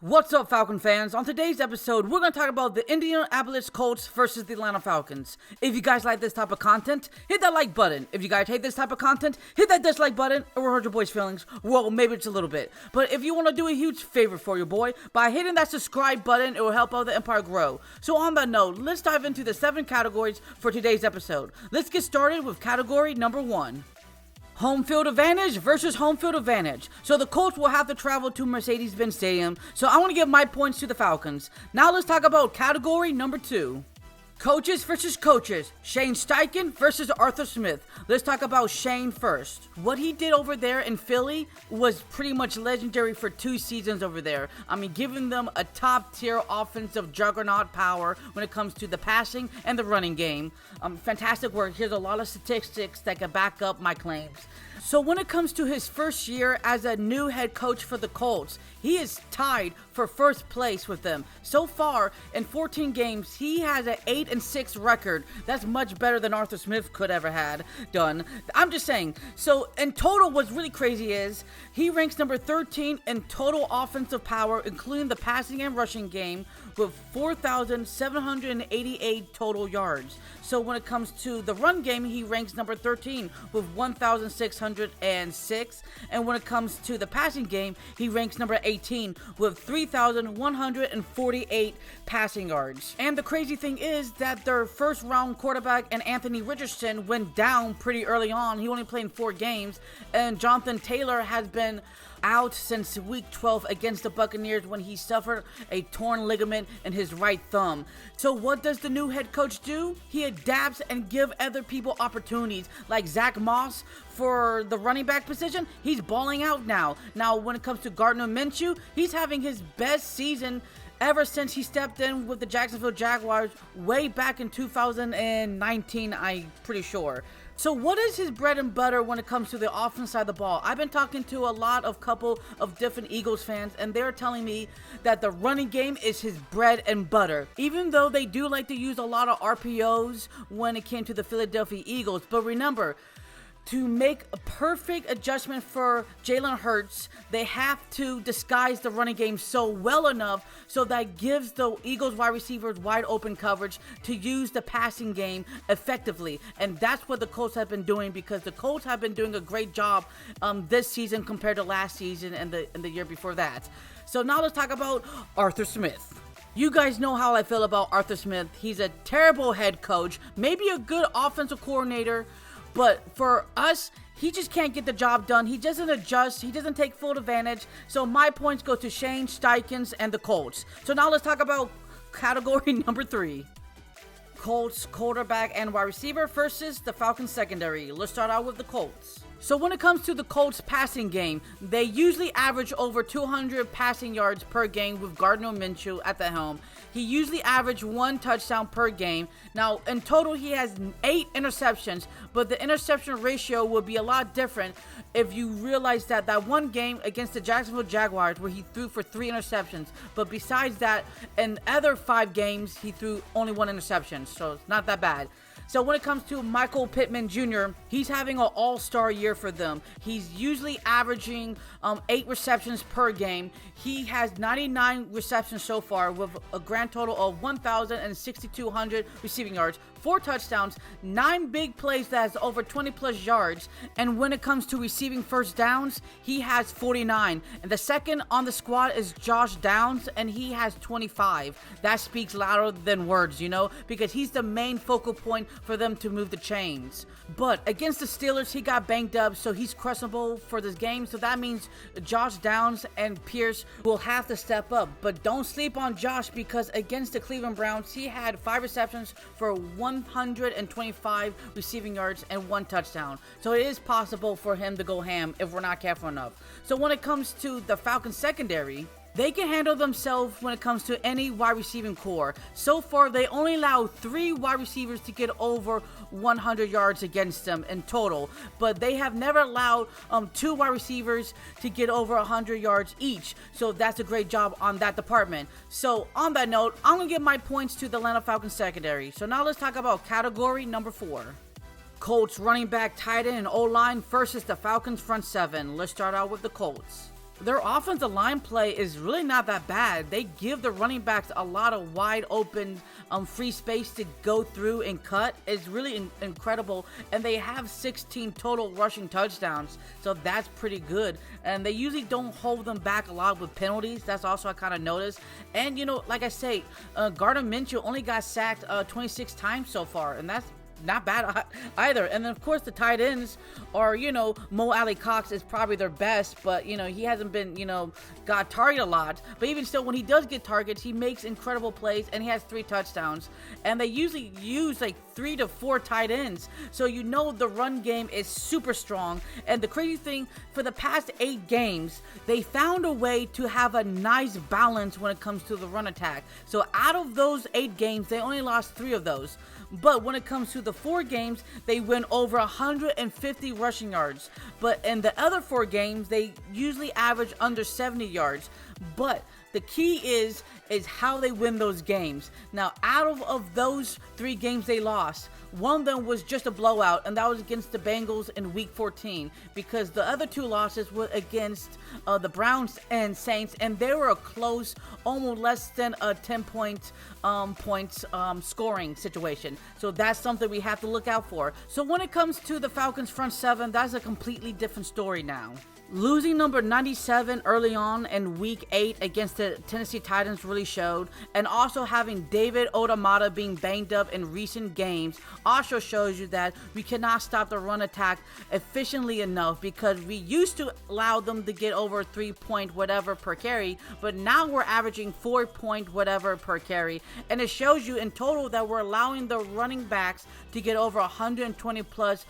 What's up, Falcon fans? On today's episode, we're going to talk about the Indianapolis Colts versus the Atlanta Falcons. If you guys like this type of content, hit that like button. If you guys hate this type of content, hit that dislike button. It will hurt your boy's feelings. Well, maybe it's a little bit. But if you want to do a huge favor for your boy, by hitting that subscribe button, it will help out the empire grow. So on that note, let's dive into the 7 categories for today's episode. Let's get started with category number 1. Home field advantage versus home field advantage. So the Colts will have to travel to Mercedes-Benz Stadium. So I want to give my points to the Falcons. Now let's talk about category number 2. Coaches versus coaches. Shane Steichen versus Arthur Smith. Let's talk about Shane first. What he did over there in Philly was pretty much legendary for 2 seasons over there. I mean, giving them a top-tier offensive juggernaut power when it comes to the passing and the running game. Fantastic work. Here's a lot of statistics that can back up my claims. So when it comes to his first year as a new head coach for the Colts, he is tied for first place with them. So far, in 14 games, he has an 8-6 record. That's much better than Arthur Smith could ever had done. I'm just saying. So in total, what's really crazy is he ranks number 13 in total offensive power, including the passing and rushing game, with 4,788 total yards. So when it comes to the run game, he ranks number 13 with 1,606. And when it comes to the passing game, he ranks number 18 with 3,148 passing yards. And the crazy thing is that their first round quarterback and Anthony Richardson went down pretty early on. He only played in 4 games. And Jonathan Taylor has been out since week 12 against the Buccaneers when he suffered a torn ligament in his right thumb. So what does the new head coach do? He adapts and give other people opportunities, like Zach Moss for the running back position. He's balling out now. Now when it comes to Gardner Minshew, he's having his best season ever since he stepped in with the Jacksonville Jaguars way back in 2019, I'm pretty sure. So what is his bread and butter when it comes to the offense side of the ball? I've been talking to a couple of different Eagles fans, and they're telling me that the running game is his bread and butter. Even though they do like to use a lot of RPOs when it came to the Philadelphia Eagles. But remember, to make a perfect adjustment for Jalen Hurts, they have to disguise the running game so well enough so that gives the Eagles wide receivers wide open coverage to use the passing game effectively. And that's what the Colts have been doing, because the Colts have been doing a great job this season compared to last season and the year before that. So now let's talk about Arthur Smith. You guys know how I feel about Arthur Smith. He's a terrible head coach, maybe a good offensive coordinator, but for us, he just can't get the job done. He doesn't adjust. He doesn't take full advantage. So my points go to Shane Steichen and the Colts. So now let's talk about category number 3. Colts quarterback and wide receiver versus the Falcons secondary. Let's start out with the Colts. So when it comes to the Colts passing game, they usually average over 200 passing yards per game with Gardner Minshew at the helm. He usually averages 1 touchdown per game. Now, in total, he has 8 interceptions, but the interception ratio would be a lot different if you realize that one game against the Jacksonville Jaguars where he threw for 3 interceptions. But besides that, in other 5 games, he threw only 1 interception, so it's not that bad. So when it comes to Michael Pittman Jr., he's having an all-star year for them. He's usually averaging 8 receptions per game. He has 99 receptions so far with a grand total of 1,6,200 receiving yards, 4 touchdowns, 9 big plays that has over 20 plus yards. And when it comes to receiving first downs, he has 49. And the second on the squad is Josh Downs, and he has 25. That speaks louder than words, because he's the main focal point for them to move the chains. But against the Steelers, he got banged up, so he's questionable for this game. So that means Josh Downs and Pierce will have to step up. But don't sleep on Josh, because against the Cleveland Browns, he had 5 receptions for 125 receiving yards and 1 touchdown. So it is possible for him to go ham if we're not careful enough. So when it comes to the Falcons secondary, they can handle themselves when it comes to any wide receiving core. So far, they only allow 3 wide receivers to get over 100 yards against them in total. But they have never allowed 2 wide receivers to get over 100 yards each. So that's a great job on that department. So on that note, I'm going to give my points to the Atlanta Falcons secondary. So now let's talk about category number 4. Colts running back, tight end, and O-line versus the Falcons front 7. Let's start out with the Colts. Their offensive line play is really not that bad. They give the running backs a lot of wide open free space to go through and cut. It's really incredible. And they have 16 total rushing touchdowns, so that's pretty good. And they usually don't hold them back a lot with penalties. That's also I kind of noticed. And, like I say, Gardner Minshew only got sacked 26 times so far, and that's not bad either. And then of course the tight ends are, Mo Alley Cox is probably their best, but he hasn't been, got targeted a lot. But even still, when he does get targets, he makes incredible plays, and he has 3 touchdowns. And they usually use like 3 to 4 tight ends, so the run game is super strong. And the crazy thing, for the past 8 games, they found a way to have a nice balance when it comes to the run attack. So out of those 8 games, they only lost 3 of those. But when it comes to the 4 games, they win over 150 rushing yards. But in the other 4 games, they usually average under 70 yards. But the key is how they win those games. Now, out of those 3 games they lost, one of them was just a blowout, and that was against the Bengals in Week 14, because the other 2 losses were against the Browns and Saints, and they were a close, almost less than a 10 points scoring situation. So that's something we have to look out for. So when it comes to the Falcons front 7, that's a completely different story now. Losing number 97 early on in Week 8 against the Tennessee Titans really showed, and also having David Otamata being banged up in recent games also shows you that we cannot stop the run attack efficiently enough, because we used to allow them to get over 3 point whatever per carry, but now we're averaging 4 point whatever per carry, and it shows you in total that we're allowing the running backs to get over 120 plus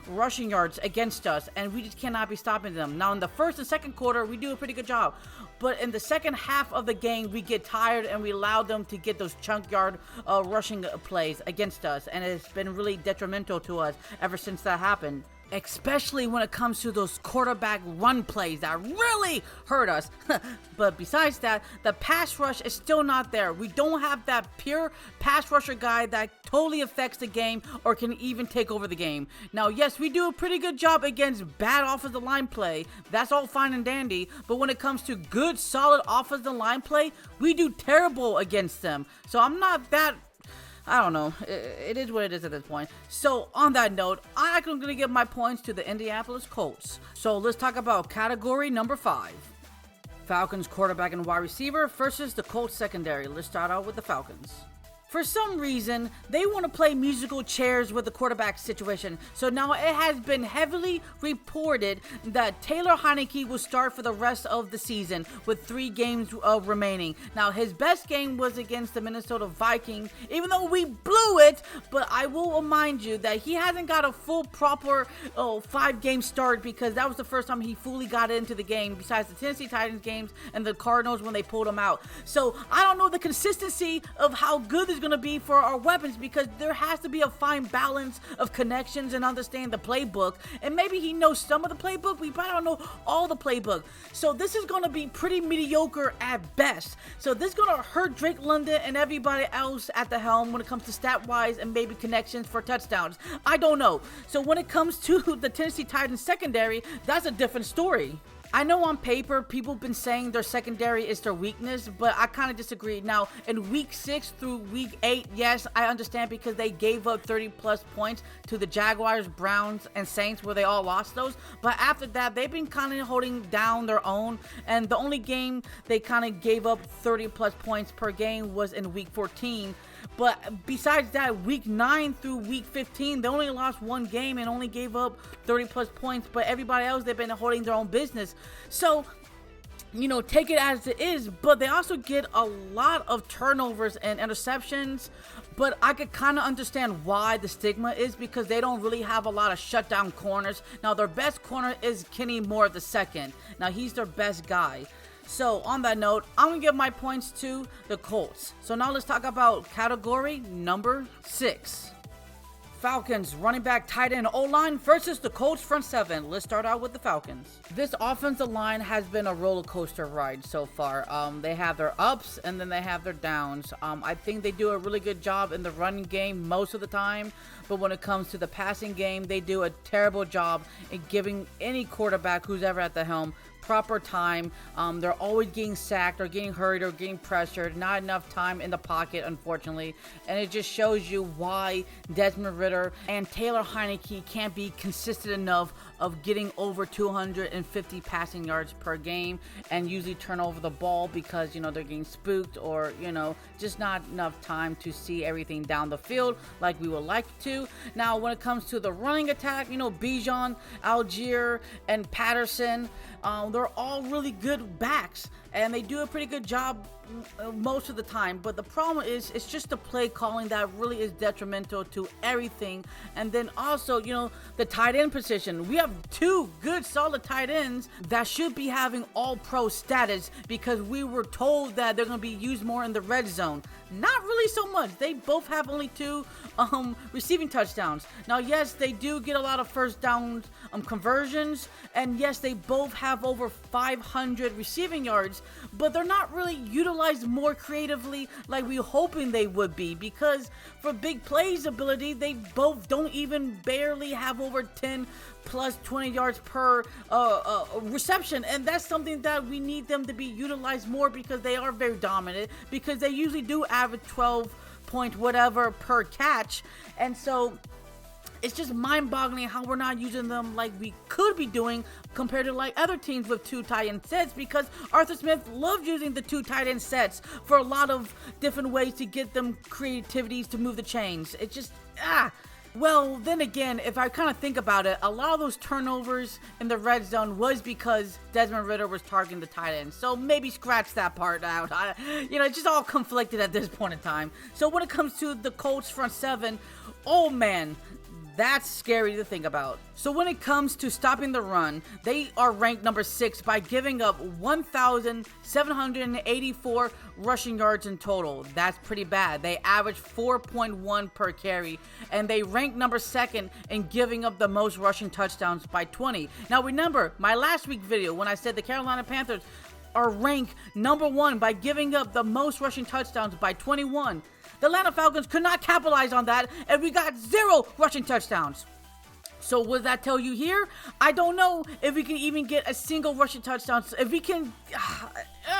rushing yards against us, and we just cannot be stopping them. Now in the first and second quarter, we do a pretty good job, but in the second half of the game, we get tired and we allow them to get those chunk yard rushing plays against us, and it's been really detrimental to us ever since that happened. Especially when it comes to those quarterback run plays that really hurt us. But besides that, the pass rush is still not there. We don't have that pure pass rusher guy that totally affects the game or can even take over the game. Now, yes, we do a pretty good job against bad offensive line play. That's all fine and dandy. But when it comes to good, solid offensive line play, we do terrible against them. So I'm not that... I don't know. It is what it is at this point. So on that note, I'm going to give my points to the Indianapolis Colts. So let's talk about category number 5. Falcons quarterback and wide receiver versus the Colts secondary. Let's start out with the Falcons. For some reason, they want to play musical chairs with the quarterback situation. So now it has been heavily reported that Taylor Heinicke will start for the rest of the season with 3 games remaining. Now, his best game was against the Minnesota Vikings, even though we blew it. But I will remind you that he hasn't got a full, proper 5-game start, because that was the first time he fully got into the game, besides the Tennessee Titans games and the Cardinals when they pulled him out. So I don't know the consistency of how good this going to be for our weapons, because there has to be a fine balance of connections and understand the playbook. And maybe he knows some of the playbook, we probably don't know all the playbook. So this is going to be pretty mediocre at best. So this is going to hurt Drake London and everybody else at the helm when it comes to stat wise and maybe connections for touchdowns. I don't know. So when it comes to the Tennessee Titans secondary, that's a different story. I know on paper, people have been saying their secondary is their weakness, but I kind of disagree. Now, in Week 6 through Week 8, yes, I understand, because they gave up 30-plus points to the Jaguars, Browns, and Saints, where they all lost those. But after that, they've been kind of holding down their own, and the only game they kind of gave up 30-plus points per game was in Week 14. But besides that, Week 9 through Week 15, they only lost 1 game and only gave up 30-plus points. But everybody else, they've been holding their own business. So, take it as it is. But they also get a lot of turnovers and interceptions. But I could kind of understand why the stigma is, because they don't really have a lot of shutdown corners. Now, their best corner is Kenny Moore II. Now, he's their best guy. So on that note, I'm going to give my points to the Colts. So now let's talk about category number 6. Falcons running back, tight end, O-line versus the Colts front 7. Let's start out with the Falcons. This offensive line has been a roller coaster ride so far. They have their ups and then they have their downs. I think they do a really good job in the running game most of the time, but when it comes to the passing game, they do a terrible job in giving any quarterback who's ever at the helm proper time. They're always getting sacked or getting hurt or getting pressured. Not enough time in the pocket, unfortunately. And it just shows you why Desmond Ridder and Taylor Heineke can't be consistent enough of getting over 250 passing yards per game and usually turn over the ball because, they're getting spooked or, just not enough time to see everything down the field like we would like to. Now, when it comes to the running attack, Bijan, Algier, and Patterson, they're all really good backs, and they do a pretty good job most of the time. But the problem is, it's just the play calling that really is detrimental to everything. And then also, the tight end position. We have two good, solid tight ends that should be having all-pro status because we were told that they're going to be used more in the red zone. Not really so much. They both have only 2 receiving touchdowns. Now, yes, they do get a lot of first down conversions, and yes, they both have over 500 receiving yards, but they're not really utilized more creatively like we were hoping they would be, because for big plays ability, they both don't even barely have over 10 plus 20 yards per reception, and that's something that we need them to be utilized more because they are very dominant, because they usually do average 12 point whatever per catch. And so it's just mind-boggling how we're not using them like we could be doing compared to like other teams with 2 tight end sets, because Arthur Smith loves using the 2 tight end sets for a lot of different ways to get them creativities to move the chains. It's just well, then again, if I kind of think about it, a lot of those turnovers in the red zone was because Desmond Ridder was targeting the tight end. So maybe scratch that part out. It's just all conflicted at this point in time. So when it comes to the Colts front 7, oh man, that's scary to think about. So when it comes to stopping the run, they are ranked number 6 by giving up 1,784 rushing yards in total. That's pretty bad. They average 4.1 per carry, and they rank number 2nd in giving up the most rushing touchdowns by 20. Now remember, my last week video when I said the Carolina Panthers are ranked number 1 by giving up the most rushing touchdowns by 21. The Atlanta Falcons could not capitalize on that, and we got 0 rushing touchdowns. So what does that tell you here? I don't know if we can even get a single rushing touchdown. If we can,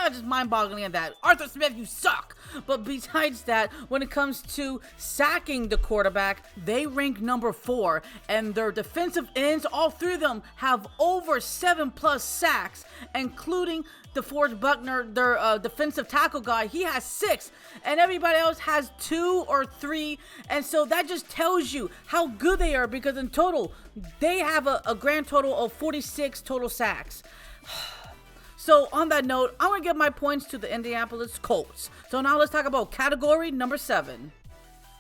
just mind-boggling on that. Arthur Smith, you suck. But besides that, when it comes to sacking the quarterback, they rank number 4, and their defensive ends, all 3 of them, have over 7+ sacks, including DeForest Buckner, their defensive tackle guy. He has 6, and everybody else has 2 or 3, and so that just tells you how good they are, because in total, they have a grand total of 46 total sacks. So on that note, I'm going to give my points to the Indianapolis Colts. So now let's talk about category number 7.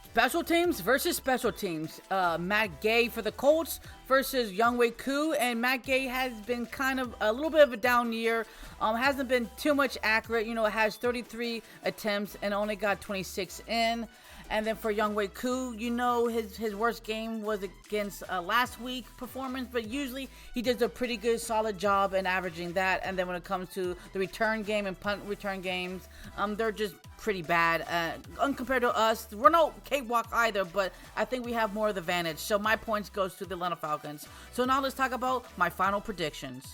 Special teams versus special teams. Matt Gay for the Colts versus Younghoe Koo. And Matt Gay has been kind of a little bit of a down year. Hasn't been too much accurate. It has 33 attempts and only got 26 in. And then for Younghoe Koo, his worst game was against last week performance, but usually he does a pretty good, solid job in averaging that. And then when it comes to the return game and punt return games, they're just pretty bad. Compared to us, we're no cakewalk either, but I think we have more of the advantage. So my points goes to the Atlanta Falcons. So now let's talk about my final predictions.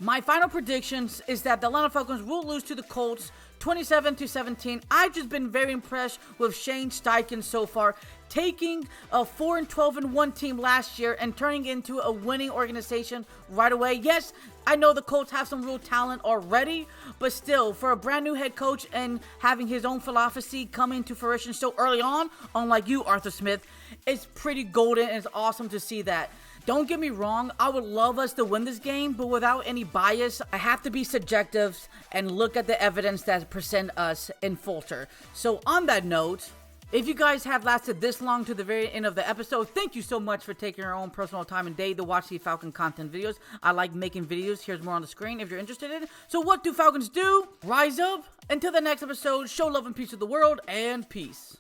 My final predictions is that the Atlanta Falcons will lose to the Colts 27-17. I've just been very impressed with Shane Steichen so far, taking a 4-12-1 team last year and turning into a winning organization right away. Yes, I know the Colts have some real talent already, but still, for a brand new head coach and having his own philosophy coming to fruition so early on, unlike you, Arthur Smith, it's pretty golden and it's awesome to see that. Don't get me wrong, I would love us to win this game, but without any bias, I have to be subjective and look at the evidence that present us in Fulter. So on that note, if you guys have lasted this long to the very end of the episode, thank you so much for taking your own personal time and day to watch the Falcon content videos. I like making videos. Here's more on the screen if you're interested in it. So what do Falcons do? Rise up. Until the next episode, show love and peace to the world, and peace.